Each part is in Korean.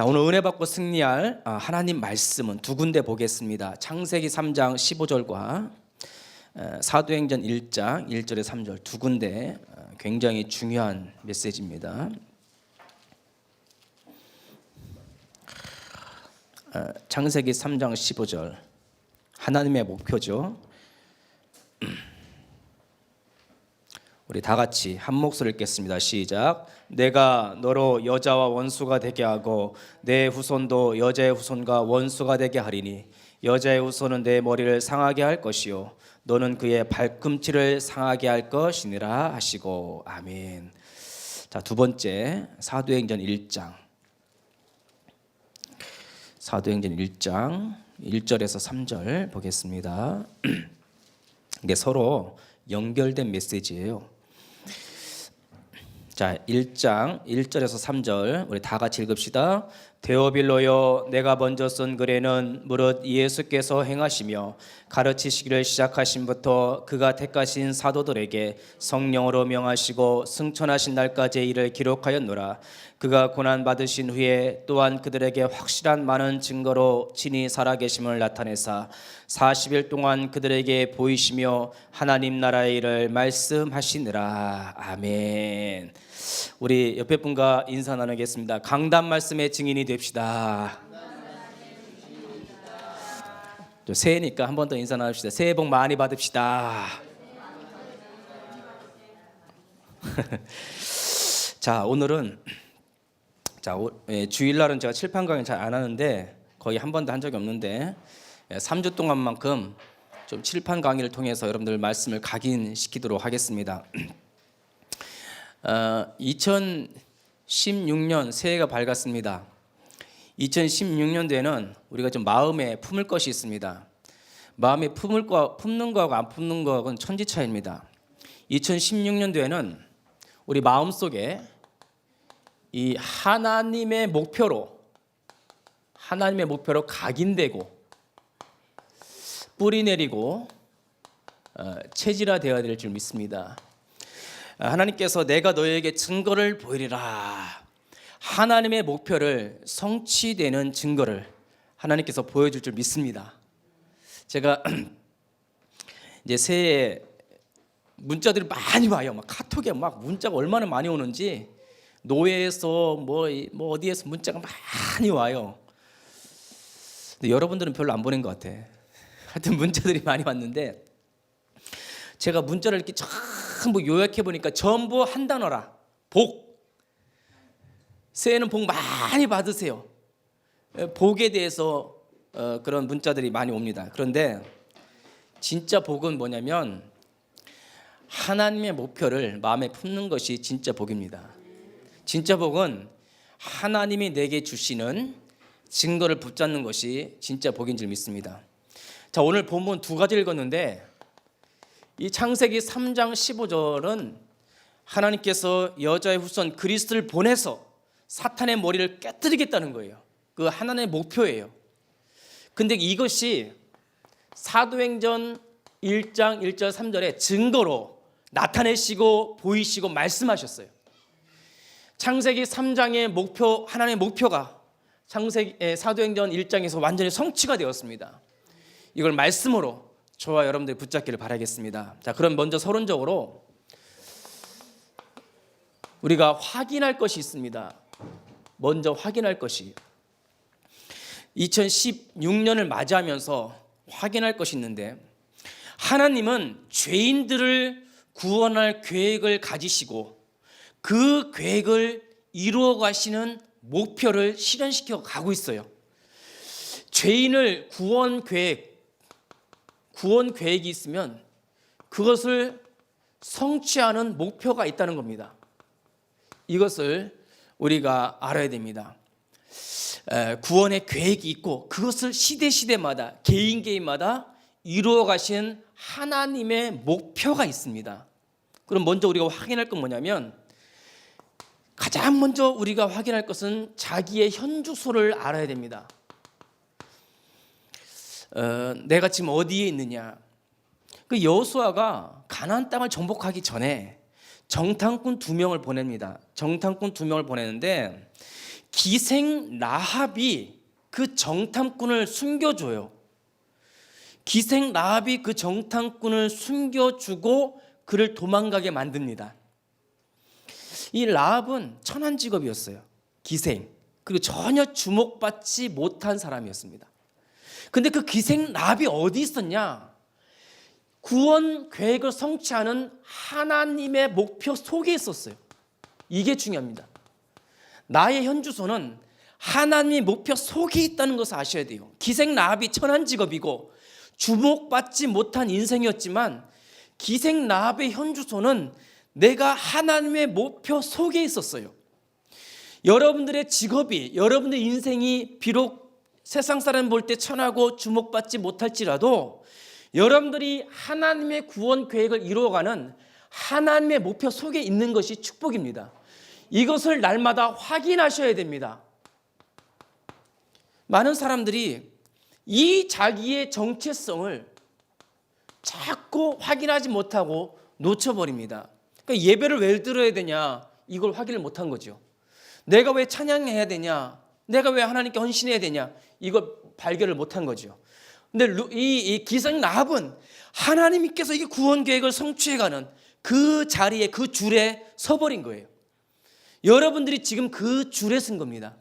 자, 오늘 은혜 받고 승리할 하나님 말씀은 두 군데 보겠습니다. 창세기 3장 15절과 사도행전 1장 1절에 3절 두 군데 굉장히 중요한 메시지입니다. 창세기 3장 15절 하나님의 목표죠. 우리 다 같이 한 목소리를 읽겠습니다. 시작. 내가 너로 여자와 원수가 되게 하고 내 후손도 여자의 후손과 원수가 되게 하리니 여자의 후손은 내 머리를 상하게 할 것이요 너는 그의 발꿈치를 상하게 할 것이니라 하시고. 아멘. 자, 두 번째 사도행전 1장 1절에서 3절 보겠습니다. 이게 서로 연결된 메시지예요. 자, 1장 1절에서 3절 우리 다 같이 읽읍시다. 데오빌로여, 내가 먼저 쓴 글에는 무릇 예수께서 행하시며 가르치시기를 시작하신부터 그가 택하신 사도들에게 성령으로 명하시고 승천하신 날까지의 일을 기록하였노라. 그가 고난 받으신 후에 또한 그들에게 확실한 많은 증거로 친히 살아계심을 나타내사 40일 동안 그들에게 보이시며 하나님 나라의 일을 말씀하시느라. 아멘. 우리 옆에 분과 인사 나누겠습니다. 강단 말씀의 증인이 됩시다. 새해니까 한 번 더 인사 나눕시다. 새해 복 많이 받읍시다. 자, 오늘은 주일날은 제가 칠판 강의 잘 안 하는데 거의 한 번도 한 적이 없는데 3주 동안만큼 좀 칠판 강의를 통해서 여러분들 말씀을 각인시키도록 하겠습니다. 2016년 새해가 밝았습니다. 2016년도에는 우리가 좀 마음에 품을 것이 있습니다. 마음에 품는 거하고 안 품는 거하고는 천지차이입니다. 2016년도에는 우리 마음속에 이 하나님의 목표로 각인되고 뿌리 내리고 체질화되어야 될 줄 믿습니다. 하나님께서 내가 너에게 증거를 보이리라. 하나님의 목표를 성취되는 증거를 하나님께서 보여줄 줄 믿습니다. 제가 이제 새해 문자들이 많이 와요. 막 카톡에 막 문자가 얼마나 많이 오는지 노예에서 뭐 어디에서 문자가 많이 와요. 근데 여러분들은 별로 안 보낸 것 같아. 하여튼 문자들이 많이 왔는데 제가 문자를 이렇게 전부 요약해 보니까 전부 한 단어라. 복. 새해는 복 많이 받으세요. 복에 대해서 그런 문자들이 많이 옵니다. 그런데 진짜 복은 뭐냐면 하나님의 목표를 마음에 품는 것이 진짜 복입니다. 진짜 복은 하나님이 내게 주시는 증거를 붙잡는 것이 진짜 복인 줄 믿습니다. 자, 오늘 본문 두 가지 읽었는데 이 창세기 3장 15절은 하나님께서 여자의 후손 그리스도를 보내서 사탄의 머리를 깨뜨리겠다는 거예요. 그 하나님의 목표예요. 근데 이것이 사도행전 1장 1절 3절의 증거로 나타내시고 보이시고 말씀하셨어요. 창세기 3장의 목표, 하나님의 목표가 사도행전 1장에서 완전히 성취가 되었습니다. 이걸 말씀으로 저와 여러분들이 붙잡기를 바라겠습니다. 자, 그럼 먼저 서론적으로 우리가 확인할 것이 있습니다. 먼저 확인할 것이 2016년을 맞이하면서 확인할 것이 있는데 하나님은 죄인들을 구원할 계획을 가지시고 그 계획을 이루어 가시는 목표를 실현시켜 가고 있어요. 죄인을 구원 계획이 있으면 그것을 성취하는 목표가 있다는 겁니다. 이것을 우리가 알아야 됩니다. 구원의 계획이 있고 그것을 시대마다 개인마다 이루어 가신 하나님의 목표가 있습니다. 그럼 먼저 우리가 확인할 건 뭐냐면 가장 먼저 우리가 확인할 것은 자기의 현 주소를 알아야 됩니다. 내가 지금 어디에 있느냐. 그 여호수아가 가나안 땅을 정복하기 전에 정탐꾼 2명을 보냅니다. 정탐꾼 2명을 보내는데 기생 라합이 그 정탐꾼을 숨겨줘요. 기생 라합이 그 정탐꾼을 숨겨주고 그를 도망가게 만듭니다. 이 라합은 천한 직업이었어요. 기생, 그리고 전혀 주목받지 못한 사람이었습니다. 근데 그 기생 라합이 어디 있었냐? 구원 계획을 성취하는 하나님의 목표 속에 있었어요. 이게 중요합니다. 나의 현주소는 하나님의 목표 속에 있다는 것을 아셔야 돼요. 기생 라합이 천한 직업이고 주목받지 못한 인생이었지만 기생 라합의 현주소는 내가 하나님의 목표 속에 있었어요. 여러분들의 직업이, 여러분들의 인생이 비록 세상 사람 볼 때 천하고 주목받지 못할지라도 여러분들이 하나님의 구원 계획을 이루어가는 하나님의 목표 속에 있는 것이 축복입니다. 이것을 날마다 확인하셔야 됩니다. 많은 사람들이 이 자기의 정체성을 자꾸 확인하지 못하고 놓쳐버립니다. 그러니까 예배를 왜 들어야 되냐, 이걸 확인을 못한 거죠. 내가 왜 찬양해야 되냐, 내가 왜 하나님께 헌신해야 되냐, 이걸 발견을 못한 거죠. 근데 이 기생 라합은 하나님께서 이게 구원 계획을 성취해가는 그 자리에, 그 줄에 서버린 거예요. 여러분들이 지금 그 줄에 쓴 겁니다.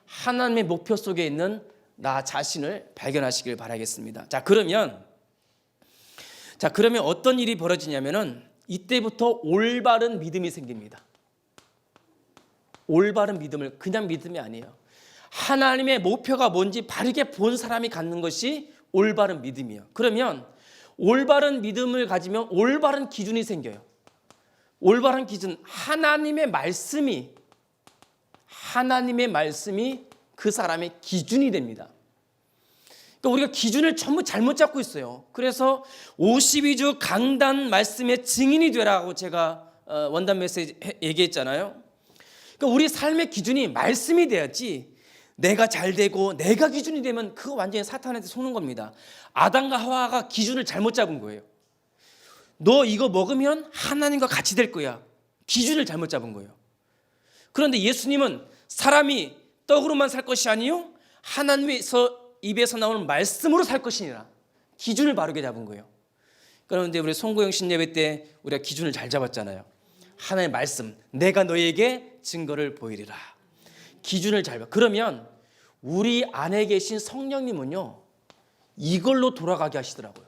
하나님의 목표 속에 있는 나 자신을 발견하시길 바라겠습니다. 자, 그러면 어떤 일이 벌어지냐면은 이때부터 올바른 믿음이 생깁니다. 올바른 믿음을 그냥 믿음이 아니에요. 하나님의 목표가 뭔지 바르게 본 사람이 갖는 것이 올바른 믿음이에요. 그러면 올바른 믿음을 가지면 올바른 기준이 생겨요. 올바른 기준, 하나님의 말씀이 그 사람의 기준이 됩니다. 그러니까 우리가 기준을 전부 잘못 잡고 있어요. 그래서 52주 강단 말씀의 증인이 되라고 제가 원단 메시지 얘기했잖아요. 그러니까 우리 삶의 기준이 말씀이 돼야지, 내가 잘 되고 내가 기준이 되면 그거 완전히 사탄한테 속는 겁니다. 아담과 하와가 기준을 잘못 잡은 거예요. 너 이거 먹으면 하나님과 같이 될 거야. 기준을 잘못 잡은 거예요. 그런데 예수님은 사람이 떡으로만 살 것이 아니요 하나님의 입에서 나오는 말씀으로 살 것이니라. 기준을 바르게 잡은 거예요. 그런데 우리 송구영 신예배 때 우리가 기준을 잘 잡았잖아요. 하나님의 말씀, 내가 너에게 증거를 보이리라. 기준을 잘 봐. 그러면 우리 안에 계신 성령님은요, 이걸로 돌아가게 하시더라고요.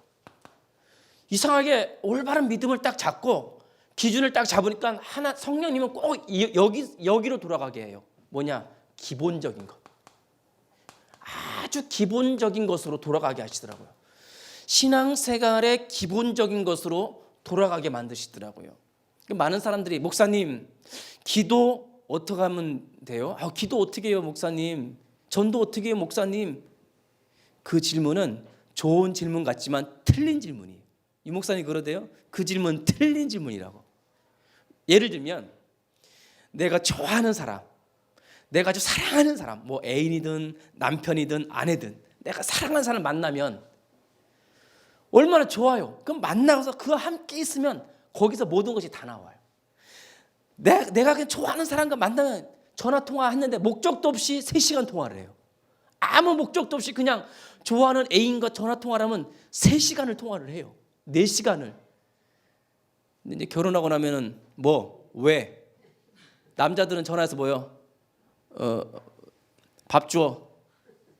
이상하게 올바른 믿음을 딱 잡고 기준을 딱 잡으니까 성령님은 꼭 여기로 돌아가게 해요. 뭐냐? 기본적인 것. 아주 기본적인 것으로 돌아가게 하시더라고요. 신앙생활의 기본적인 것으로 돌아가게 만드시더라고요. 많은 사람들이 목사님, 기도 어떻게 하면 돼요? 기도 어떻게 해요, 목사님? 전도 어떻게 해요, 목사님? 그 질문은 좋은 질문 같지만 틀린 질문이에요. 이 목사님 그러대요? 그 질문 틀린 질문이라고. 예를 들면 내가 좋아하는 사람, 내가 아주 사랑하는 사람, 뭐 애인이든 남편이든 아내든 내가 사랑하는 사람 만나면 얼마나 좋아요. 그럼 만나서 그와 함께 있으면 거기서 모든 것이 다 나와요. 내가 그냥 좋아하는 사람과 만나면 전화 통화했는데 목적도 없이 3시간 통화를 해요. 아무 목적도 없이 그냥 좋아하는 애인과 전화 통화를 하면 3시간을 통화를 해요. 4시간을. 근데 이제 결혼하고 나면은 왜? 남자들은 전화해서 뭐요? 밥 줘.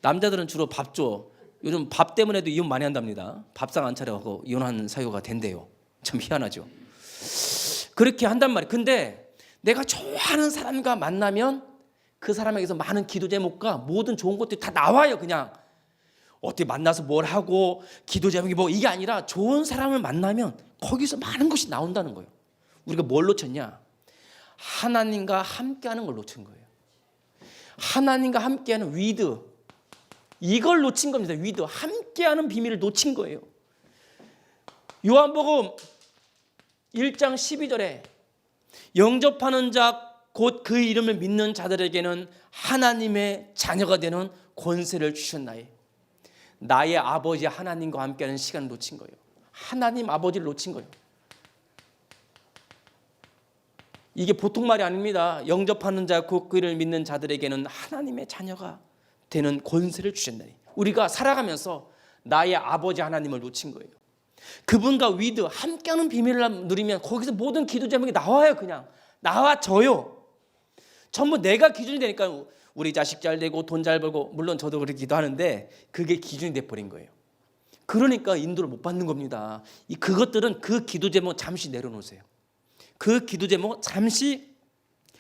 남자들은 주로 밥 줘. 요즘 밥 때문에도 이혼 많이 한답니다. 밥상 안 차려갖고 이혼하는 사유가 된대요. 참 희한하죠. 그렇게 한단 말이에요. 근데 내가 좋아하는 사람과 만나면 그 사람에게서 많은 기도 제목과 모든 좋은 것들이 다 나와요. 그냥 어떻게 만나서 뭘 하고 기도 제목이 뭐 이게 아니라 좋은 사람을 만나면 거기서 많은 것이 나온다는 거예요. 우리가 뭘 놓쳤냐? 하나님과 함께하는 걸 놓친 거예요. 하나님과 함께하는 위드, 이걸 놓친 겁니다. 위드, 함께하는 비밀을 놓친 거예요. 요한복음 1장 12절에 영접하는 자 곧 그 이름을 믿는 자들에게는 하나님의 자녀가 되는 권세를 주셨나니, 나의 아버지 하나님과 함께하는 시간을 놓친 거예요. 하나님 아버지를 놓친 거예요. 이게 보통 말이 아닙니다. 영접하는 자 곧 그를 믿는 자들에게는 하나님의 자녀가 되는 권세를 주셨나니. 우리가 살아가면서 나의 아버지 하나님을 놓친 거예요. 그분과 위드 함께하는 비밀을 누리면 거기서 모든 기도 제목이 나와요. 그냥 나와져요. 전부 내가 기준이 되니까 우리 자식 잘 되고 돈 잘 벌고, 물론 저도 그렇게 기도하는데 그게 기준이 돼버린 거예요. 그러니까 인도를 못 받는 겁니다. 그것들은 그 기도 제목 잠시 내려놓으세요. 그 기도 제목 잠시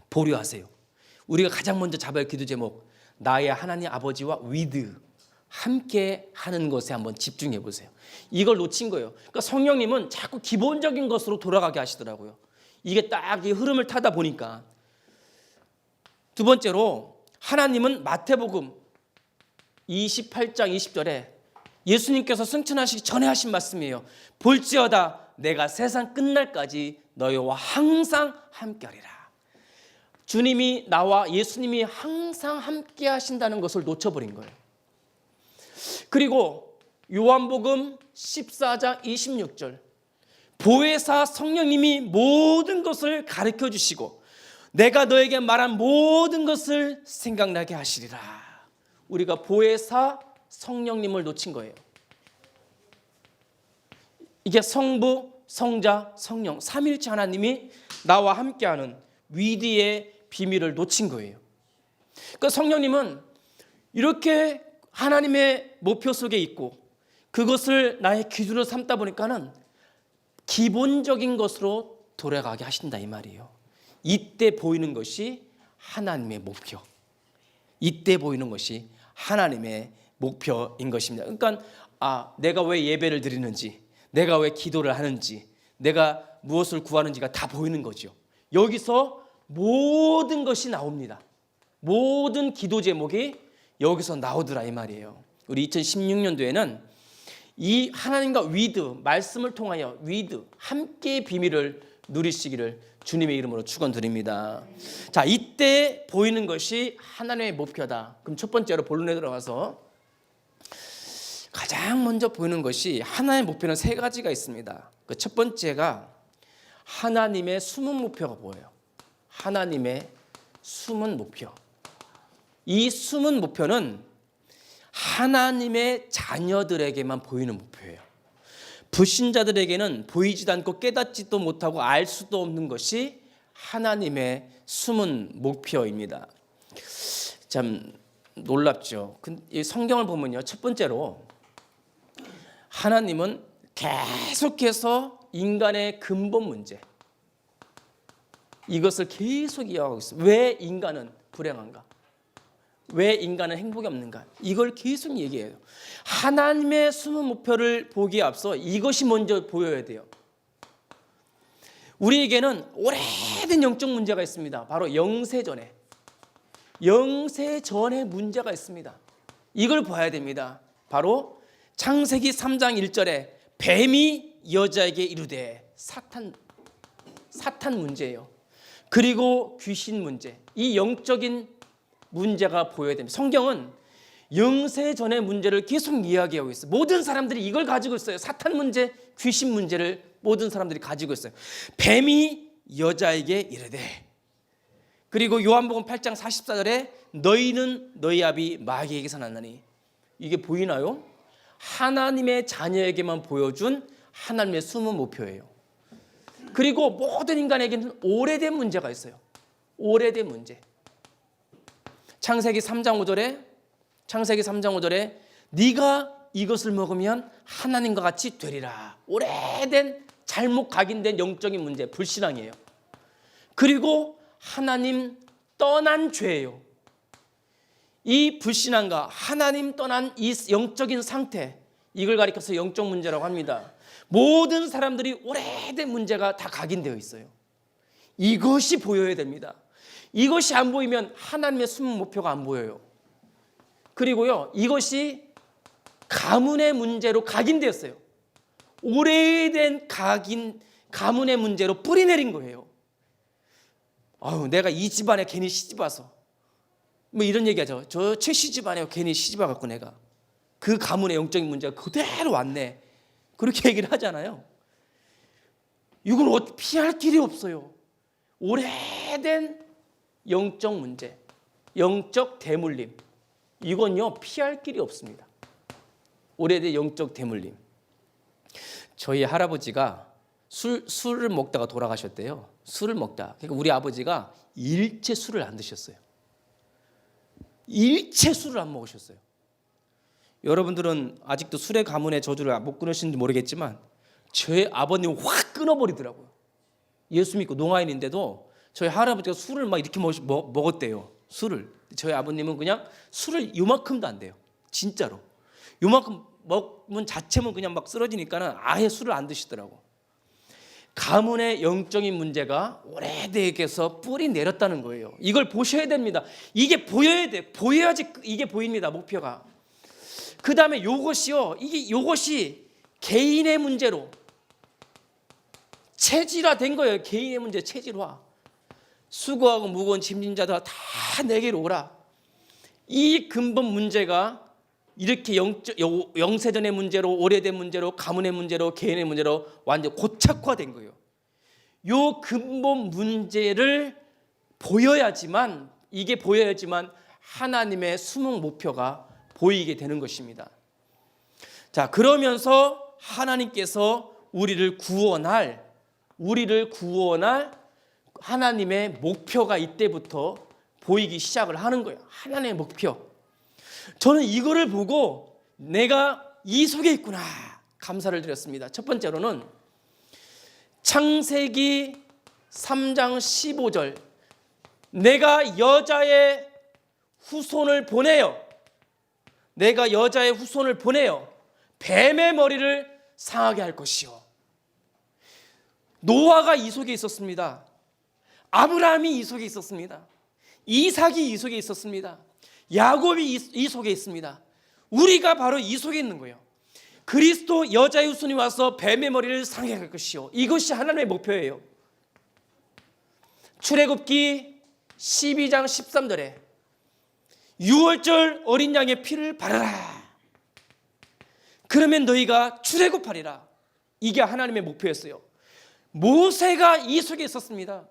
보류하세요. 우리가 가장 먼저 잡아야 할 기도 제목, 나의 하나님 아버지와 위드 함께 하는 것에 한번 집중해 보세요. 이걸 놓친 거예요. 그러니까 성령님은 자꾸 기본적인 것으로 돌아가게 하시더라고요. 이게 딱 이 흐름을 타다 보니까. 두 번째로, 하나님은 마태복음 28장 20절에 예수님께서 승천하시기 전에 하신 말씀이에요. 볼지어다 내가 세상 끝날까지 너희와 항상 함께하리라. 주님이, 나와 예수님이 항상 함께 하신다는 것을 놓쳐버린 거예요. 그리고 요한복음 14장 26절, 보혜사 성령님이 모든 것을 가르쳐 주시고 내가 너에게 말한 모든 것을 생각나게 하시리라. 우리가 보혜사 성령님을 놓친 거예요. 이게 성부, 성자, 성령 삼위일체 하나님이 나와 함께하는 위대의 비밀을 놓친 거예요. 그러니까 성령님은 이렇게 하나님의 목표 속에 있고 그것을 나의 기준으로 삼다 보니까는 기본적인 것으로 돌아가게 하신다 이 말이에요. 이때 보이는 것이 하나님의 목표, 이때 보이는 것이 하나님의 목표인 것입니다. 그러니까 내가 왜 예배를 드리는지, 내가 왜 기도를 하는지, 내가 무엇을 구하는지가 다 보이는 거죠. 여기서 모든 것이 나옵니다. 모든 기도 제목이 여기서 나오더라 이 말이에요. 우리 2016년도에는 이 하나님과 위드, 말씀을 통하여 위드 함께의 비밀을 누리시기를 주님의 이름으로 축원드립니다. 자, 이때 보이는 것이 하나님의 목표다. 그럼 첫 번째로 본론에 들어가서 가장 먼저 보이는 것이, 하나님의 목표는 세 가지가 있습니다. 그 첫 번째가 하나님의 숨은 목표가 보여요. 하나님의 숨은 목표. 이 숨은 목표는 하나님의 자녀들에게만 보이는 목표예요. 불신자들에게는 보이지도 않고 깨닫지도 못하고 알 수도 없는 것이 하나님의 숨은 목표입니다. 참 놀랍죠. 성경을 보면요, 첫 번째로 하나님은 계속해서 인간의 근본 문제, 이것을 계속 이야기하고 있어요. 왜 인간은 불행한가? 왜 인간은 행복이 없는가? 이걸 계속 얘기해요. 하나님의 숨은 목표를 보기에 앞서 이것이 먼저 보여야 돼요. 우리에게는 오래된 영적 문제가 있습니다. 바로 영세전에 문제가 있습니다. 이걸 봐야 됩니다. 바로 창세기 3장 1절에 뱀이 여자에게 이르되, 사탄 문제예요. 그리고 귀신 문제, 이 영적인 문제가 보여야 됩니다. 성경은 영세전의 문제를 계속 이야기하고 있어요. 모든 사람들이 이걸 가지고 있어요. 사탄 문제, 귀신 문제를 모든 사람들이 가지고 있어요. 뱀이 여자에게 이르되, 그리고 요한복음 8장 44절에 너희는 너희 아비 마귀에게서 났나니. 이게 보이나요? 하나님의 자녀에게만 보여준 하나님의 숨은 목표예요. 그리고 모든 인간에게는 오래된 문제가 있어요. 오래된 문제. 창세기 3장 5절에 네가 이것을 먹으면 하나님과 같이 되리라. 오래된 잘못 각인된 영적인 문제, 불신앙이에요. 그리고 하나님 떠난 죄예요. 이 불신앙과 하나님 떠난 이 영적인 상태, 이걸 가리켜서 영적 문제라고 합니다. 모든 사람들이 오래된 문제가 다 각인되어 있어요. 이것이 보여야 됩니다. 이것이 안 보이면 하나님의 숨은 목표가 안 보여요. 그리고요, 이것이 가문의 문제로 각인되었어요. 오래된 가문의 문제로 뿌리내린 거예요. 내가 이 집안에 괜히 시집 와서, 뭐 이런 얘기하죠. 저 최 시집안에 괜히 시집 와갖고 내가 그 가문의 영적인 문제가 그대로 왔네, 그렇게 얘기를 하잖아요. 이건 피할 길이 없어요. 오래된 영적 문제, 영적 대물림, 이건요 피할 길이 없습니다. 오래된 영적 대물림. 저희 할아버지가 술을 먹다가 돌아가셨대요. 술을 먹다. 그러니까 우리 아버지가 일체 술을 안 드셨어요. 일체 술을 안 먹으셨어요. 여러분들은 아직도 술의 가문의 저주를 못 끊으시는지 모르겠지만 저희 아버님은 확 끊어버리더라고요. 예수 믿고 농아인인데도 저희 할아버지가 술을 막 이렇게 먹었대요. 술을. 저희 아버님은 그냥 술을 요만큼도 안 돼요. 진짜로. 요만큼 먹으면 자체면 그냥 막 쓰러지니까는 아예 술을 안 드시더라고. 가문의 영적인 문제가 오래되게서 뿌리 내렸다는 거예요. 이걸 보셔야 됩니다. 이게 보여야 돼. 보여야지 이게 보입니다. 목표가. 그 다음에 요것이 개인의 문제로 체질화된 거예요. 개인의 문제 체질화. 수고하고 무거운 짐진 자들 다 내게로 오라. 이 근본 문제가 이렇게 영세전의 문제로, 오래된 문제로, 가문의 문제로, 개인의 문제로 완전 고착화된 거예요. 요 근본 문제를 보여야지만 하나님의 숨은 목표가 보이게 되는 것입니다. 자, 그러면서 하나님께서 우리를 구원할 하나님의 목표가 이때부터 보이기 시작을 하는 거예요. 하나님의 목표. 저는 이거를 보고 내가 이 속에 있구나 감사를 드렸습니다. 첫 번째로는 창세기 3장 15절 내가 여자의 후손을 보내어 뱀의 머리를 상하게 할 것이요. 노아가 이 속에 있었습니다. 아브라함이 이 속에 있었습니다. 이삭이 이 속에 있었습니다. 야곱이 이 속에 있습니다. 우리가 바로 이 속에 있는 거예요. 그리스도 여자의 후손이 와서 뱀의 머리를 상하게 할 것이요. 이것이 하나님의 목표예요. 출애굽기 12장 13절에 유월절 어린 양의 피를 바르라. 그러면 너희가 출애굽하리라. 이게 하나님의 목표였어요. 모세가 이 속에 있었습니다.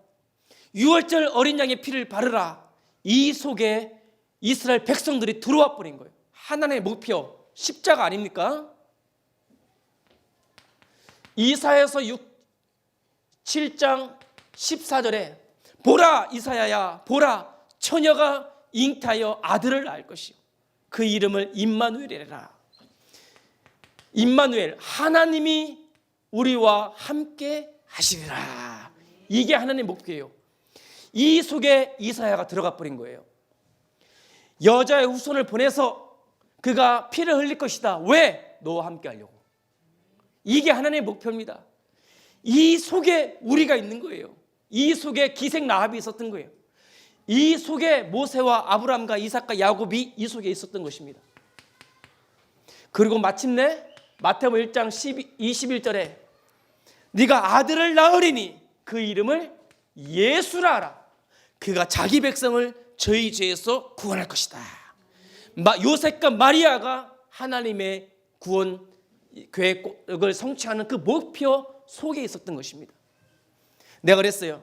유월절 어린 양의 피를 바르라. 이 속에 이스라엘 백성들이 들어와 버린 거예요. 하나님의 목표, 십자가 아닙니까? 이사야서 7장 14절에 보라 이사야야 보라 처녀가 잉태하여 아들을 낳을 것이요 그 이름을 임마누엘이라. 임마누엘, 하나님이 우리와 함께 하시리라. 이게 하나님의 목표예요. 이 속에 이사야가 들어가 버린 거예요. 여자의 후손을 보내서 그가 피를 흘릴 것이다. 왜? 너와 함께 하려고. 이게 하나님의 목표입니다. 이 속에 우리가 있는 거예요. 이 속에 기생 라합이 있었던 거예요. 이 속에 모세와 아브라함과 이삭과 야곱이 이 속에 있었던 것입니다. 그리고 마침내 마태복음 1장 21절에 네가 아들을 낳으리니 그 이름을 예수라 하라. 그가 자기 백성을 저희 죄에서 구원할 것이다. 요셉과 마리아가 하나님의 구원 계획을 성취하는 그 목표 속에 있었던 것입니다. 내가 그랬어요.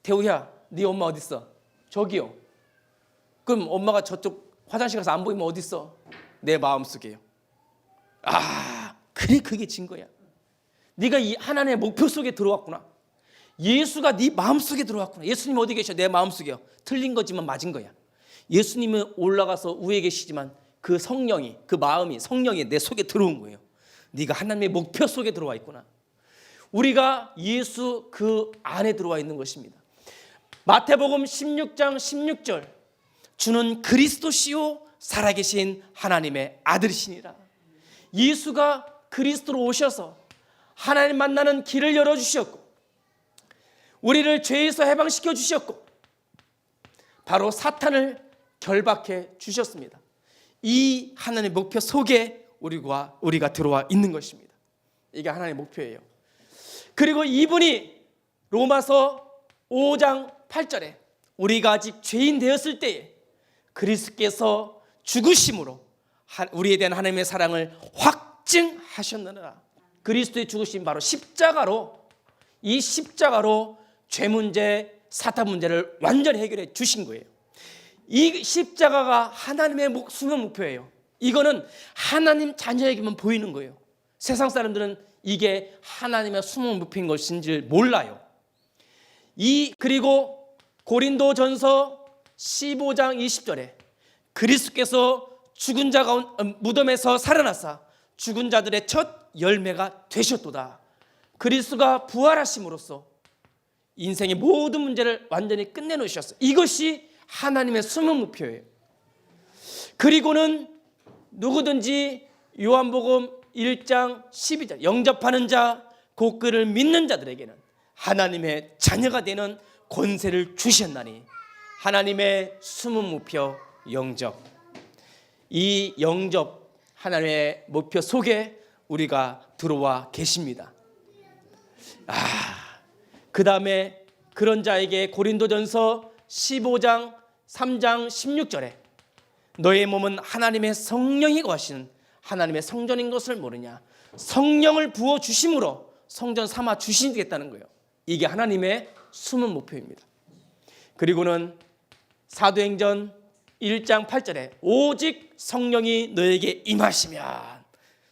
태우야, 네 엄마 어디 있어? 저기요. 그럼 엄마가 저쪽 화장실 가서 안 보이면 어디 있어? 내 마음속에요. 그래, 그게 증거야. 네가 이 하나님의 목표 속에 들어왔구나. 예수가 네 마음속에 들어왔구나. 예수님 어디 계셔? 내 마음속에요. 틀린 거지만 맞은 거야. 예수님은 올라가서 위에 계시지만 그 성령이, 그 마음이, 성령이 내 속에 들어온 거예요. 네가 하나님의 목표 속에 들어와 있구나. 우리가 예수 그 안에 들어와 있는 것입니다. 마태복음 16장 16절 주는 그리스도시요 살아계신 하나님의 아들이시니라. 예수가 그리스도로 오셔서 하나님 만나는 길을 열어주셨고 우리를 죄에서 해방시켜 주셨고 바로 사탄을 결박해 주셨습니다. 이 하나님의 목표 속에 우리가 들어와 있는 것입니다. 이게 하나님의 목표예요. 그리고 이분이 로마서 5장 8절에 우리가 아직 죄인 되었을 때에 그리스도께서 죽으심으로 우리에 대한 하나님의 사랑을 확증하셨느니라. 그리스도의 죽으심 바로 십자가로, 이 십자가로 죄 문제, 사탄 문제를 완전히 해결해 주신 거예요. 이 십자가가 하나님의 숨은 목표예요. 이거는 하나님 자녀에게만 보이는 거예요. 세상 사람들은 이게 하나님의 숨은 목표인 것인지 몰라요. 그리고 고린도전서 15장 20절에 그리스도께서 죽은 자 가운데 무덤에서 살아나사 죽은 자들의 첫 열매가 되셨도다. 그리스도가 부활하심으로써 인생의 모든 문제를 완전히 끝내놓으셨어요. 이것이 하나님의 숨은 목표예요. 그리고는 누구든지 요한복음 1장 12절 영접하는 자 곧 그를 믿는 자들에게는 하나님의 자녀가 되는 권세를 주셨나니 하나님의 숨은 목표 영접. 이 영접 하나님의 목표 속에 우리가 들어와 계십니다. 그 다음에 그런 자에게 고린도전서 15장 3장 16절에 너의 몸은 하나님의 성령이 거하시는 하나님의 성전인 것을 모르냐. 성령을 부어주심으로 성전 삼아 주시겠다는 거예요. 이게 하나님의 숨은 목표입니다. 그리고는 사도행전 1장 8절에 오직 성령이 너에게 임하시면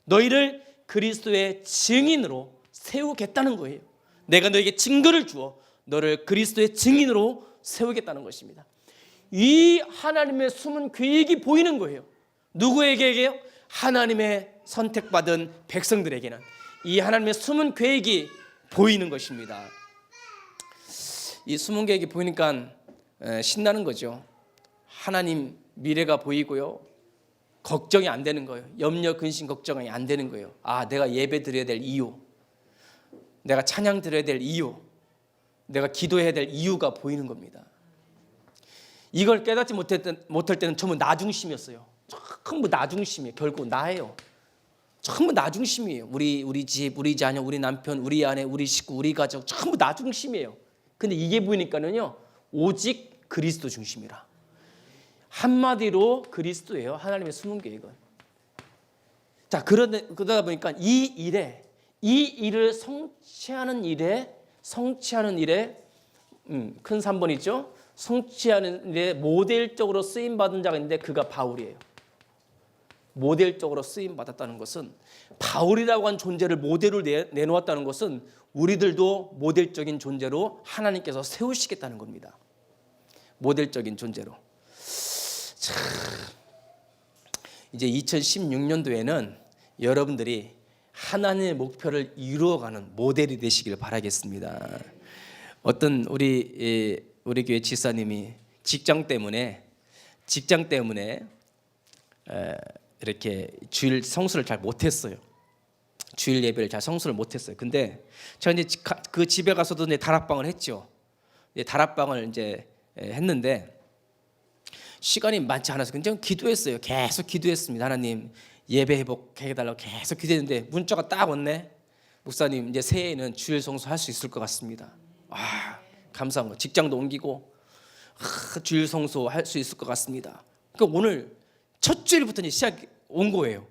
너희를 그리스도의 증인으로 세우겠다는 거예요. 내가 너에게 증거를 주어 너를 그리스도의 증인으로 세우겠다는 것입니다. 이 하나님의 숨은 계획이 보이는 거예요. 누구에게요? 하나님의 선택받은 백성들에게는 이 하나님의 숨은 계획이 보이는 것입니다. 이 숨은 계획이 보이니까 신나는 거죠. 하나님 미래가 보이고요. 걱정이 안 되는 거예요. 염려, 근심, 걱정이 안 되는 거예요. 내가 예배 드려야 될 이유, 내가 찬양 드려야 될 이유, 내가 기도해야 될 이유가 보이는 겁니다. 이걸 깨닫지 못할 때는 전부 나중심이었어요. 전부 나중심이에요. 결국 나예요. 전부 나중심이에요. 우리 집, 우리 자녀, 우리 남편, 우리 아내, 우리 식구, 우리 가족 전부 나중심이에요. 근데 이게 보이니까는요, 오직 그리스도 중심이라. 한마디로 그리스도예요. 하나님의 숨은 계획은. 자, 그러다 보니까 이 일을 성취하는 일에 큰 3번이죠. 성취하는 일에 모델적으로 쓰임 받은 자가 있는데 그가 바울이에요. 모델적으로 쓰임 받았다는 것은 바울이라고 한 존재를 모델로 내놓았다는 것은 우리들도 모델적인 존재로 하나님께서 세우시겠다는 겁니다. 모델적인 존재로. 참, 이제 2016년도에는 여러분들이 하나님의 목표를 이루어가는 모델이 되시길 바라겠습니다. 어떤 우리 교회 지사님이 직장 때문에 이렇게 주일 성수를 잘 못했어요. 주일 예배를 잘 성수를 못했어요. 근데 제가 이제 그 집에 가서도 이제 다락방을 했죠. 다락방을 이제 했는데 시간이 많지 않아서 굉장히 기도했어요. 계속 기도했습니다. 하나님 예배 회복해달라고 계속 기도했는데 문자가 딱 왔네. 목사님 이제 새해에는 주일 성수 할 수 있을 것 같습니다. 감사한 거. 직장도 옮기고 주일 성수 할 수 있을 것 같습니다. 그러니까 오늘 첫 주일부터 이제 시작 온 거예요.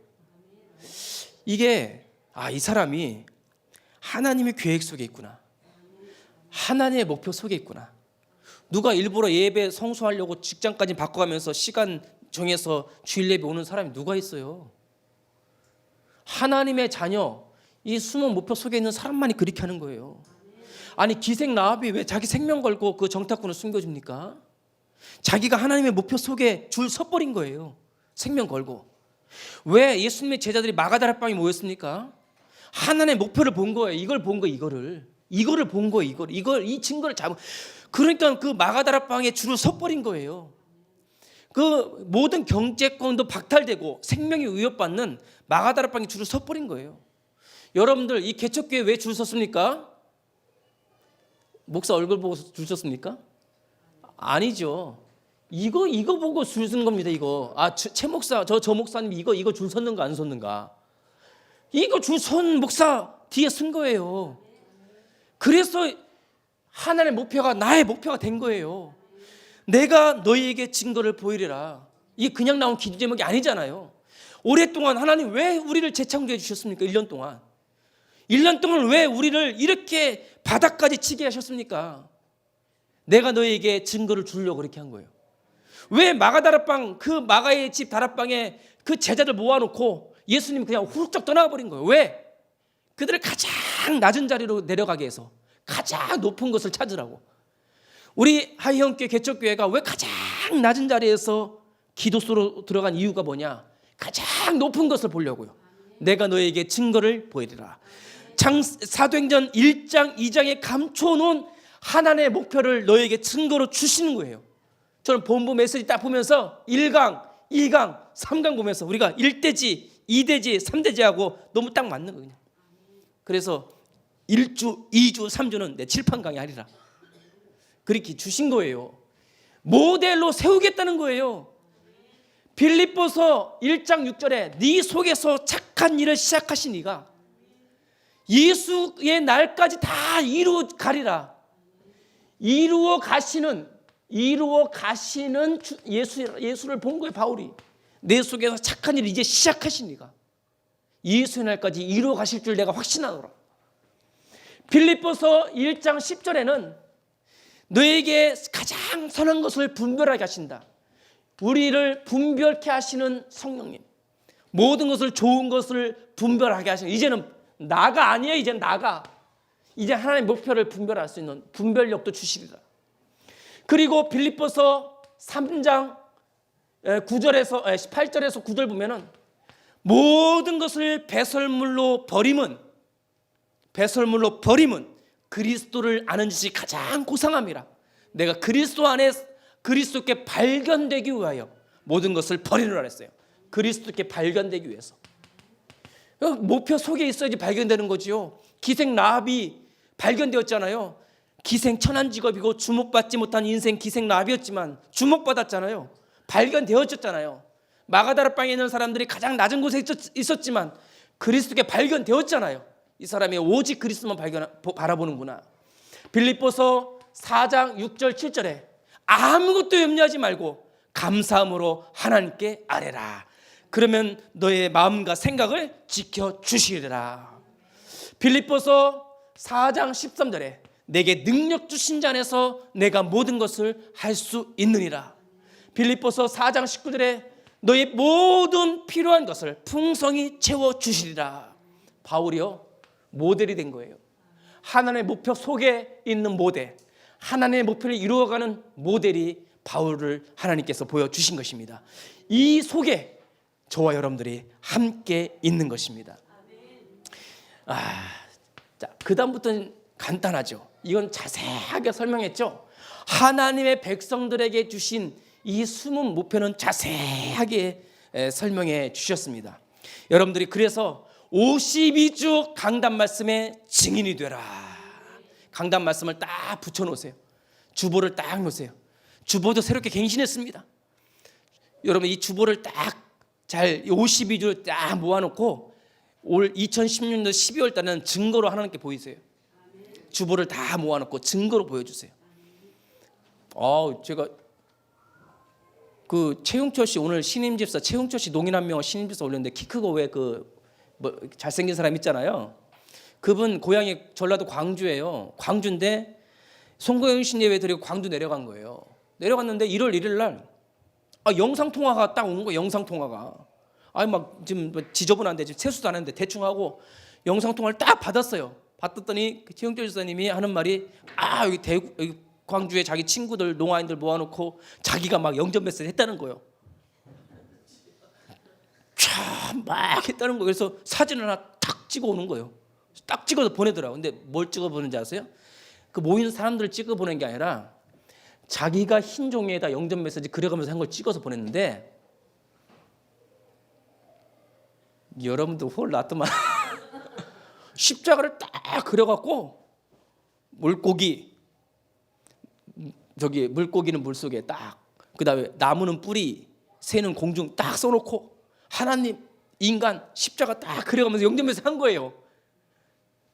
이게 이 사람이 하나님의 계획 속에 있구나. 하나님의 목표 속에 있구나. 누가 일부러 예배 성수하려고 직장까지 바꿔가면서 시간 정해서 주일 예배 오는 사람이 누가 있어요? 하나님의 자녀, 이 숨은 목표 속에 있는 사람만이 그렇게 하는 거예요. 아니 기생 라합이 왜 자기 생명 걸고 그 정탐꾼을 숨겨줍니까? 자기가 하나님의 목표 속에 줄 서버린 거예요. 생명 걸고. 왜 예수님의 제자들이 마가다락방에 모였습니까? 하나님의 목표를 본 거예요. 이걸 본 거예요. 이거를 본 거예요. 이 증거를 잡은. 그러니까 그 마가다락방에 줄을 서버린 거예요. 그 모든 경제권도 박탈되고 생명이 위협받는 마가다락방에 줄을 서버린 거예요. 여러분들 이 개척교회 왜 줄 섰습니까? 목사 얼굴 보고 줄 섰습니까? 아니죠. 이거 보고 줄 선 겁니다. 이거. 최 목사, 저 목사님 이거 줄 섰는가 안 섰는가? 이거 줄 선 목사 뒤에 쓴 거예요. 그래서 하나님의 목표가 나의 목표가 된 거예요. 내가 너희에게 증거를 보이리라. 이게 그냥 나온 기도 제목이 아니잖아요. 오랫동안 하나님 왜 우리를 재창조해 주셨습니까? 1년 동안 왜 우리를 이렇게 바닥까지 치게 하셨습니까? 내가 너에게 증거를 주려고 그렇게 한 거예요. 왜 마가다락방, 그 마가의 집 다락방에 그 제자들 모아놓고 예수님이 그냥 훌쩍 떠나버린 거예요. 왜? 그들을 가장 낮은 자리로 내려가게 해서 가장 높은 것을 찾으라고. 우리 하이형교회 개척교회가 왜 가장 낮은 자리에서 기도수로 들어간 이유가 뭐냐? 가장 높은 것을 보려고요. 내가 너에게 증거를 보이리라. 사도행전 1장 2장에 감춰놓은 하나님의 목표를 너에게 증거로 주시는 거예요. 저는 본부 메시지 딱 보면서 1강, 2강, 3강 보면서 우리가 1대지, 2대지, 3대지 하고 너무 딱 맞는 거예요. 그래서 1주, 2주, 3주는 내 칠판강이 하리라. 그렇게 주신 거예요. 모델로 세우겠다는 거예요. 빌립보서 1장 6절에 네 속에서 착한 일을 시작하신 이가 예수의 날까지 다 이루어 가리라. 이루어 가시는 예수를 본 거예요. 바울이 내 속에서 착한 일을 이제 시작하신 이가 예수의 날까지 이루어 가실 줄 내가 확신하노라. 빌립보서 1장 10절에는 너에게 가장 선한 것을 분별하게 하신다. 우리를 분별케 하시는 성령님, 모든 것을 좋은 것을 분별하게 하시는, 이제는 나가 아니에요. 이제 나가, 이제 하나님의 목표를 분별할 수 있는 분별력도 주시리라. 그리고 빌립보서 3장 9절에서 18절에서 9절 보면은 모든 것을 배설물로 버림은 그리스도를 아는 짓이 가장 고상함이라. 내가 그리스도 안에 그리스도께 발견되기 위하여 모든 것을 버리노라 했어요. 그리스도께 발견되기 위해서. 목표 속에 있어야지 발견되는 거지요. 기생 라합이 발견되었잖아요. 기생 천한직업이고 주목받지 못한 인생 기생 라합이었지만 주목받았잖아요. 발견되었잖아요. 마가다락방에 있는 사람들이 가장 낮은 곳에 있었지만 그리스도께 발견되었잖아요. 이 사람이 오직 그리스도만 바라보는구나. 빌립보서 4장 6절 7절에 아무것도 염려하지 말고 감사함으로 하나님께 아뢰라. 그러면 너의 마음과 생각을 지켜주시리라. 빌립보서 4장 13절에 내게 능력 주신 자 안에서 내가 모든 것을 할 수 있느니라. 빌립보서 4장 19절에 너의 모든 필요한 것을 풍성히 채워주시리라. 바울이요, 모델이 된 거예요. 하나님의 목표 속에 있는 모델, 하나님의 목표를 이루어가는 모델이 바울을 하나님께서 보여주신 것입니다. 이 속에 저와 여러분들이 함께 있는 것입니다. 자, 그 다음부터는 간단하죠. 이건 자세하게 설명했죠. 하나님의 백성들에게 주신 이 숨은 목표는 자세하게 설명해 주셨습니다. 여러분들이 그래서 52주 강단 말씀의 증인이 되라. 강단 말씀을 딱 붙여놓으세요. 주보를 딱 놓으세요. 주보도 새롭게 갱신했습니다. 여러분 이 주보를 딱 잘 52주를 딱 모아놓고 올 2016년 12월 달에는 증거로 하나님께 보이세요. 주보를 다 모아놓고 증거로 보여주세요. 제가 그 최용철 씨 오늘 신임집사 최용철 씨 농인 한 명 신임집사 올렸는데 키 크고 왜 잘생긴 사람 있잖아요. 그분 고향이 전라도 광주예요. 광주인데 송고영 씨 예배 드리고 광주 내려간 거예요. 내려갔는데 1월 1일 날 영상 통화가 딱 오는 거예요. 영상 통화가 막 지금 지저분한데 지금 세수도 안 했는데 대충 하고 영상 통화를 딱 받았어요. 받았더니 그 최영철 집사님이 하는 말이 여기 광주에 자기 친구들 농아인들 모아놓고 자기가 막 영접 메시지 했다는 거예요. 참 막 했다는 거예요. 그래서 사진 하나 탁 찍어 오는 거예요. 딱 찍어서 보내더라고요. 근데 뭘 찍어 보는지 아세요? 그 모인 사람들을 찍어 보낸 게 아니라 자기가 흰 종이에다 영접 메시지 그려가면서 한 걸 찍어서 보냈는데 여러분도 홀 났더만 십자가를 딱 그려갖고 물고기는 물속에 딱, 그 다음에 나무는 뿌리, 새는 공중 딱 써놓고 하나님, 인간, 십자가 딱 그려가면서 영접해서 한 거예요.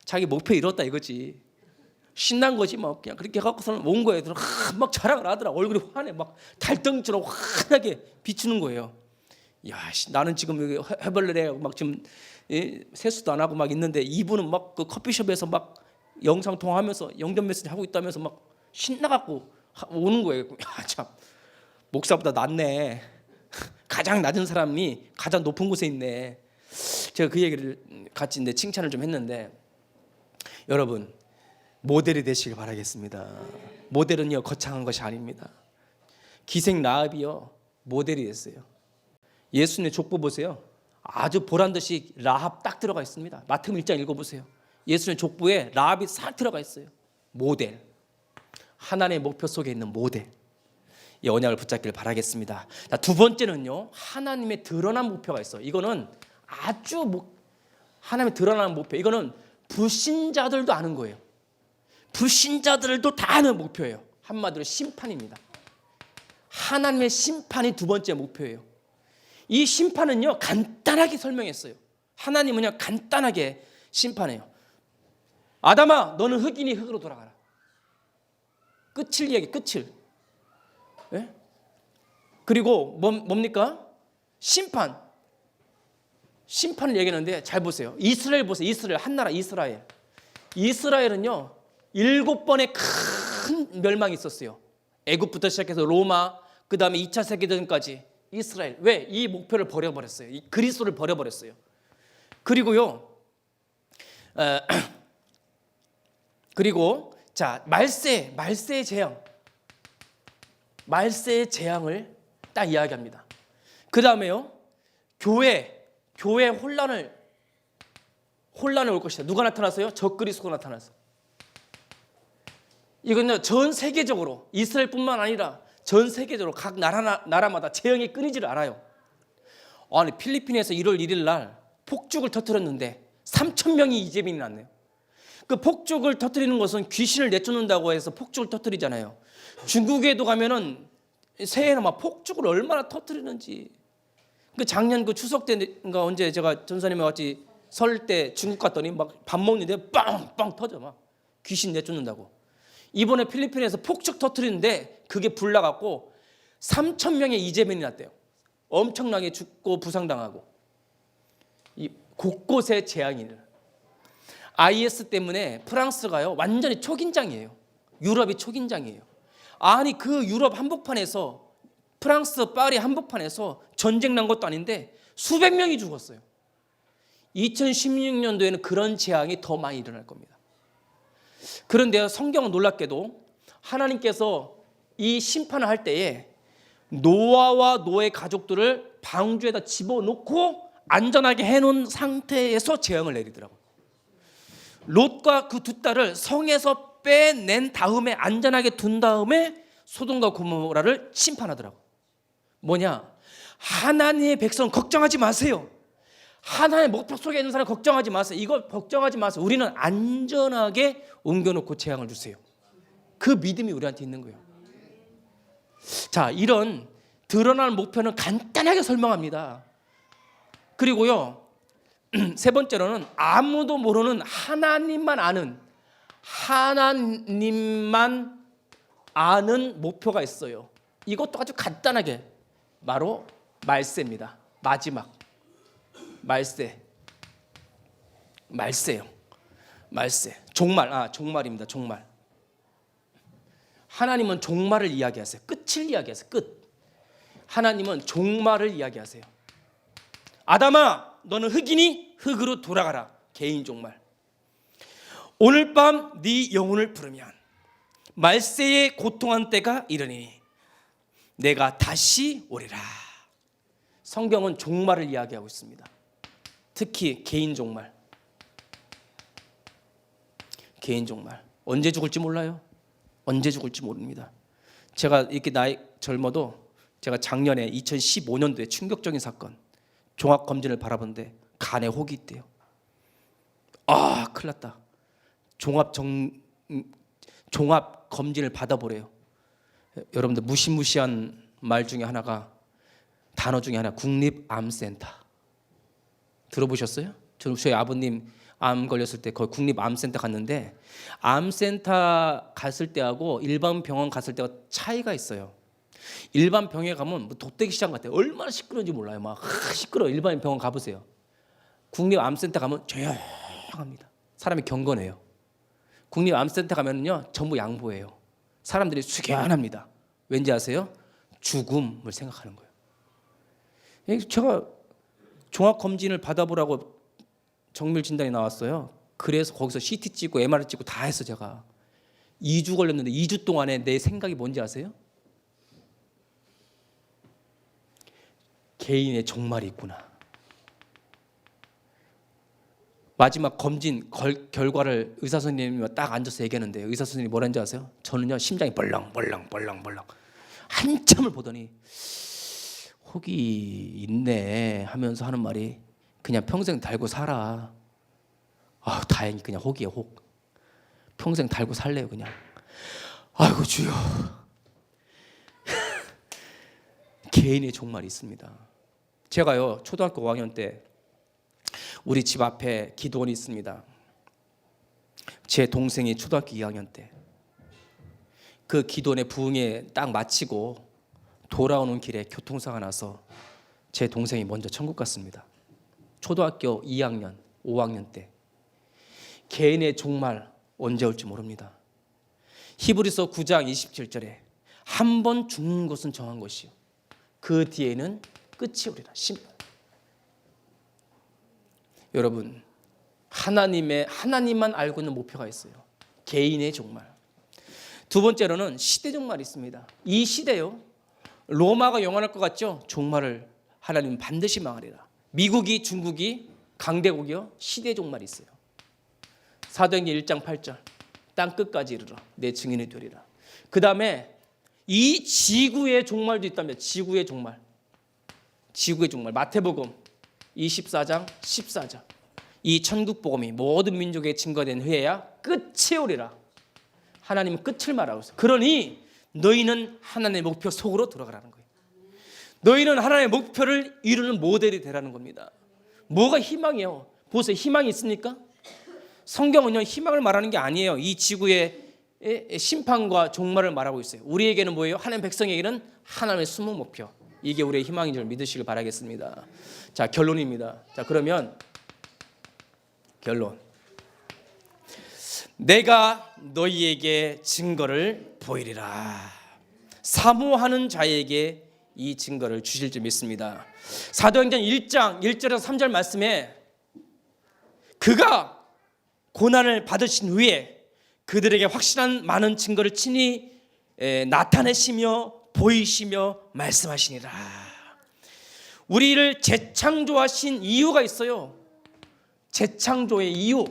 자기 목표 이뤘다 이거지. 신난 거지 막 그냥 그렇게 해갖고서는 온 거예요. 막 자랑을 하더라. 얼굴이 환해, 막 달덩이처럼 환하게 비추는 거예요. 야, 나는 지금 여기 해벌레 막 지금 세수도 안 하고 막 있는데 이분은 막 그 커피숍에서 막 영상 통화하면서 영접 메시지 하고 있다면서 막 신나갖고 오는 거예요. 참 목사보다 낫네. 가장 낮은 사람이 가장 높은 곳에 있네. 제가 그 얘기를 같이 이제 칭찬을 좀 했는데, 여러분 모델이 되시길 바라겠습니다. 모델은요 거창한 것이 아닙니다. 기생 라합이요 모델이 됐어요. 예수님의 족보 보세요. 아주 보란듯이 라합 딱 들어가 있습니다. 마태복음 1장 읽어보세요. 예수님의 족보에 라합이 싹 들어가 있어요. 모델, 하나님의 목표 속에 있는 모델. 이 언약을 붙잡기를 바라겠습니다. 자, 두 번째는요, 하나님의 드러난 목표가 있어요. 이거는 아주 하나님의 드러난 목표. 이거는 불신자들도 아는 거예요. 불신자들도 다 아는 목표예요. 한마디로 심판입니다. 하나님의 심판이 두 번째 목표예요. 이 심판은요 간단하게 설명했어요. 하나님은요 간단하게 심판해요. 아담아, 너는 흙이니 흙으로 돌아가라. 끝을 얘기, 끝을. 네? 그리고 뭡니까? 심판을 얘기하는데 잘 보세요. 이스라엘 보세요. 이스라엘, 한나라 이스라엘. 이스라엘은요 7번의 큰 멸망이 있었어요. 애굽부터 시작해서 로마, 그 다음에 2차 세계대전까지 이스라엘. 왜? 이 목표를 버려버렸어요. 이 그리스도를 버려버렸어요. 그리고요 그리고 자, 말세의 재앙을 딱 이야기합니다. 그 다음에요 교회 혼란을 올 것이다. 누가 나타났어요? 적그리스도가 나타났어요. 이건요 전 세계적으로, 이스라엘뿐만 아니라 전 세계적으로 각 나라마다 재앙이 끊이지를 않아요. 아니 필리핀에서 1월 1일 날 폭죽을 터뜨렸는데 3,000명이 이재민이 났네요. 그 폭죽을 터뜨리는 것은 귀신을 내쫓는다고 해서 폭죽을 터뜨리잖아요. 중국에도 가면은 새해는 막 폭죽을 얼마나 터뜨리는지. 그 작년 그 추석 때인가 언제 제가 전사님과 같이 설 때 중국 갔더니 막 밥 먹는데 빵빵 터져, 막 귀신 내쫓는다고. 이번에 필리핀에서 폭죽 터뜨리는데 그게 불 나갖고 3,000명의 이재민이 났대요. 엄청나게 죽고 부상당하고. 이 곳곳에 재앙이 일어나요. IS 때문에 프랑스가요 완전히 초긴장이에요. 유럽이 초긴장이에요. 아니 그 유럽 한복판에서, 프랑스 파리 한복판에서 전쟁 난 것도 아닌데 수백 명이 죽었어요. 2016년도에는 그런 재앙이 더 많이 일어날 겁니다. 그런데 성경은 놀랍게도 하나님께서 이 심판을 할 때에 노아와 노아의 가족들을 방주에다 집어넣고 안전하게 해놓은 상태에서 재앙을 내리더라고요. 롯과 그 두 딸을 성에서 빼낸 다음에 안전하게 둔 다음에 소돔과 고모라를 심판하더라고요. 뭐냐? 하나님의 백성 걱정하지 마세요. 하나님의 목표 속에 있는 사람 걱정하지 마세요. 이거 걱정하지 마세요. 우리는 안전하게 옮겨놓고 재앙을 주세요. 그 믿음이 우리한테 있는 거예요. 자, 이런 드러나는 목표는 간단하게 설명합니다. 그리고요 세 번째로는 아무도 모르는 하나님만 아는 목표가 있어요. 이것도 아주 간단하게 바로 말세입니다. 마지막 말세요. 종말입니다. 종말. 하나님은 종말을 이야기하세요. 끝을 이야기하세요. 끝. 하나님은 종말을 이야기하세요. 아담아, 너는 흙이니 흙으로 돌아가라. 개인 종말. 오늘 밤 네 영혼을 부르면 말세에 고통한 때가 이르니 내가 다시 오리라. 성경은 종말을 이야기하고 있습니다. 특히 개인 종말. 개인 종말. 언제 죽을지 몰라요. 언제 죽을지 모릅니다. 제가 이렇게 나이 젊어도 제가 작년에 2015년도에 충격적인 사건, 종합검진을 바라보는데 간에 혹이 있대요. 아, 큰일 났다. 종합검진을 받아보래요. 여러분들 무시무시한 말 중에 하나가, 단어 중에 하나, 국립암센터. 들어보셨어요? 저희 아버님 암 걸렸을 때 거기 국립암센터 갔는데, 암센터 갔을 때하고 일반 병원 갔을 때가 차이가 있어요. 일반 병원에 가면 뭐 돗대기 시장 같아요. 얼마나 시끄러운지 몰라요. 막 시끄러워. 일반 병원 가보세요. 국립암센터 가면 조용합니다. 사람이 경건해요. 국립암센터 가면은요 전부 양보해요. 사람들이 숙연합니다. 왠지 아세요? 죽음을 생각하는 거예요. 제가 종합검진을 받아보라고 정밀 진단이 나왔어요. 그래서 거기서 CT 찍고 MRI 찍고 다 했어. 제가 2주 걸렸는데 2주 동안에 내 생각이 뭔지 아세요? 개인의 종말이 있구나. 마지막 검진 결과를 의사 선생님이 딱 앉아서 얘기하는데 의사 선생님이 뭐라는지 아세요? 저는요 심장이 벌렁벌렁 한참을 보더니 혹이 있네 하면서 하는 말이 그냥 평생 달고 살아. 아, 다행히 그냥 혹이에요, 혹. 평생 달고 살래요, 그냥. 아이고 주여. 개인의 종말이 있습니다. 제가요 초등학교 5학년 때 우리 집 앞에 기도원이 있습니다. 제 동생이 초등학교 2학년 때 그 기도원의 부흥회 딱 마치고 돌아오는 길에 교통사고가 나서 제 동생이 먼저 천국 갔습니다. 초등학교 2학년, 5학년 때. 개인의 종말 언제 올지 모릅니다. 히브리서 9장 27절에 한 번 죽는 것은 정한 것이요 그 뒤에는 끝이 오리라. 심판. 여러분, 하나님만 알고 있는 목표가 있어요. 개인의 종말. 두 번째로는 시대 종말이 있습니다. 이 시대요, 로마가 영원할 것 같죠? 종말을 하나님은 반드시 망하리라. 미국이, 중국이, 강대국이요, 시대 종말이 있어요. 사도행전 1장 8절 땅 끝까지 이르러 내 증인이 되리라. 그 다음에 이 지구의 종말도 있다면 지구의 종말 마태복음 24장 14절 이 천국복음이 모든 민족에 증거된 후에야 끝이 오리라. 하나님은 끝을 말하고 있어요. 그러니 너희는 하나님의 목표 속으로 들어가라는 거예요. 너희는 하나님의 목표를 이루는 모델이 되라는 겁니다. 뭐가 희망이에요? 보세요. 희망이 있습니까? 성경은요 희망을 말하는 게 아니에요. 이 지구의 심판과 종말을 말하고 있어요. 우리에게는 뭐예요? 하나님 백성에게는 하나님의 숨은 목표. 이게 우리의 희망인 줄 믿으시길 바라겠습니다. 자, 결론입니다. 자, 그러면 결론. 내가 너희에게 증거를 보이리라. 사모하는 자에게 이 증거를 주실 줄 믿습니다. 사도행전 1장 1절에서 3절 말씀에 그가 고난을 받으신 후에 그들에게 확실한 많은 증거를 친히 나타내시며 보이시며 말씀하시니라. 우리를 재창조하신 이유가 있어요. 재창조의 이유.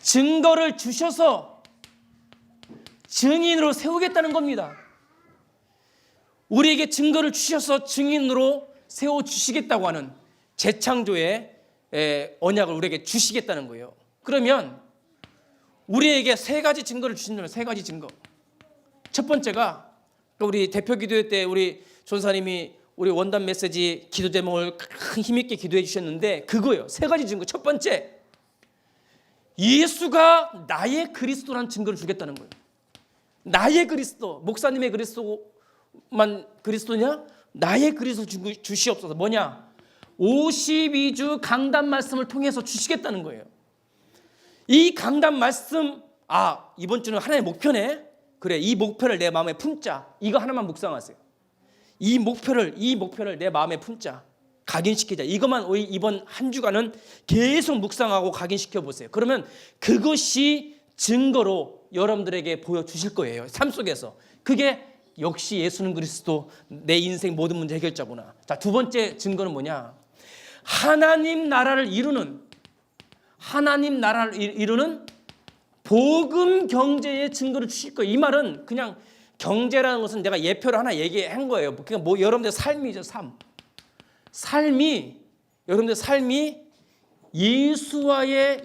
증거를 주셔서 증인으로 세우겠다는 겁니다. 우리에게 증거를 주셔서 증인으로 세워주시겠다고 하는 재창조의 언약을 우리에게 주시겠다는 거예요. 그러면 우리에게 세 가지 증거를 주신다면 세 가지 증거. 첫 번째가 우리 대표 기도회 때 우리 전사님이 우리 원단 메시지 기도 제목을 큰 힘있게 기도해 주셨는데 그거예요. 세 가지 증거. 첫 번째, 예수가 나의 그리스도라는 증거를 주겠다는 거예요. 나의 그리스도, 목사님의 그리스도만 그리스도냐? 나의 그리스도 주시옵소서. 뭐냐? 52주 강단 말씀을 통해서 주시겠다는 거예요. 이 강단 말씀, 이번 주는 하나의 목표네. 그래, 이 목표를 내 마음에 품자. 이거 하나만 묵상하세요. 이 목표를 내 마음에 품자. 각인시키자. 이것만 이번 한 주간은 계속 묵상하고 각인시켜 보세요. 그러면 그것이 증거로 여러분들에게 보여주실 거예요. 삶 속에서. 그게 역시 예수는 그리스도, 내 인생 모든 문제 해결자구나. 자, 두 번째 증거는 뭐냐? 하나님 나라를 이루는 복음 경제의 증거를 주실 거예요. 이 말은 그냥 경제라는 것은 내가 예표를 하나 얘기한 거예요. 그러니까 여러분들 삶이죠, 여러분들 삶이 예수님과의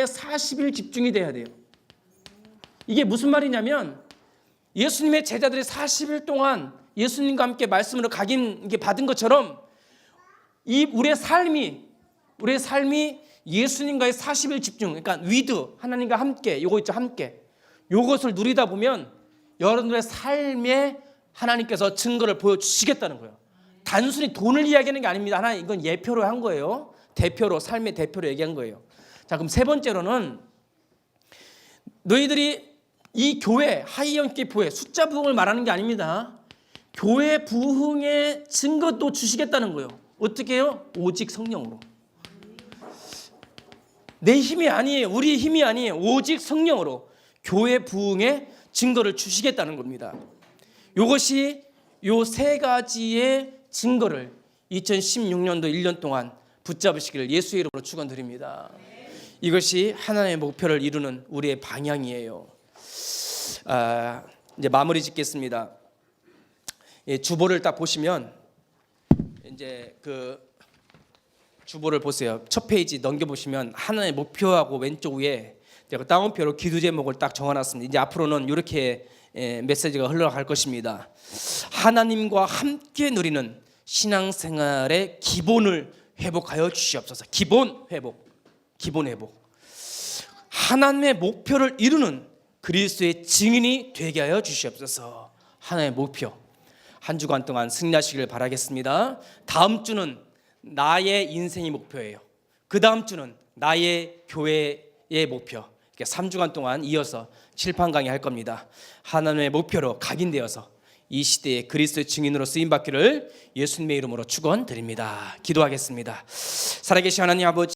40일 집중이 돼야 돼요. 이게 무슨 말이냐면 예수님의 제자들이 40일 동안 예수님과 함께 말씀으로 각인 받은 것처럼 우리의 삶이 예수님과의 40일 집중, 그러니까 위드, 하나님과 함께, 요거 있죠, 함께. 요것을 누리다 보면 여러분들의 삶에 하나님께서 증거를 보여주시겠다는 거예요. 단순히 돈을 이야기하는 게 아닙니다. 하나님, 이건 예표로 한 거예요. 삶의 대표로 얘기한 거예요. 자, 그럼 세 번째로는 너희들이 이 교회 하이연기포회 숫자 부흥을 말하는 게 아닙니다. 교회 부흥의 증거도 주시겠다는 거예요. 어떻게 해요? 오직 성령으로. 내 힘이 아니에요. 우리 힘이 아니에요. 오직 성령으로 교회 부흥의 증거를 주시겠다는 겁니다. 이것이 요 세 가지의 증거를 2016년도 1년 동안 붙잡으시기를 예수의 이름으로 축원드립니다. 이것이 하나님의 목표를 이루는 우리의 방향이에요. 이제 마무리 짓겠습니다. 주보를 딱 보시면 이제 그 주보를 보세요. 첫 페이지 넘겨보시면 하나의 목표하고 왼쪽 위에 제가 따옴표로 기도 제목을 딱 적어놨습니다. 이제 앞으로는 이렇게 메시지가 흘러갈 것입니다. 하나님과 함께 누리는 신앙생활의 기본을 회복하여 주시옵소서. 기본 회복. 하나님의 목표를 이루는 그리스도의 증인이 되게 하여 주시옵소서. 하나님의 목표. 한 주간 동안 승리하시길 바라겠습니다. 다음 주는 나의 인생이 목표예요. 그 다음 주는 나의 교회의 목표. 3주간 동안 이어서 칠판 강의 할 겁니다. 하나님의 목표로 각인되어서 이 시대의 그리스도의 증인으로 쓰임받기를 예수님의 이름으로 축원드립니다. 기도하겠습니다. 살아계신 하나님 아버지,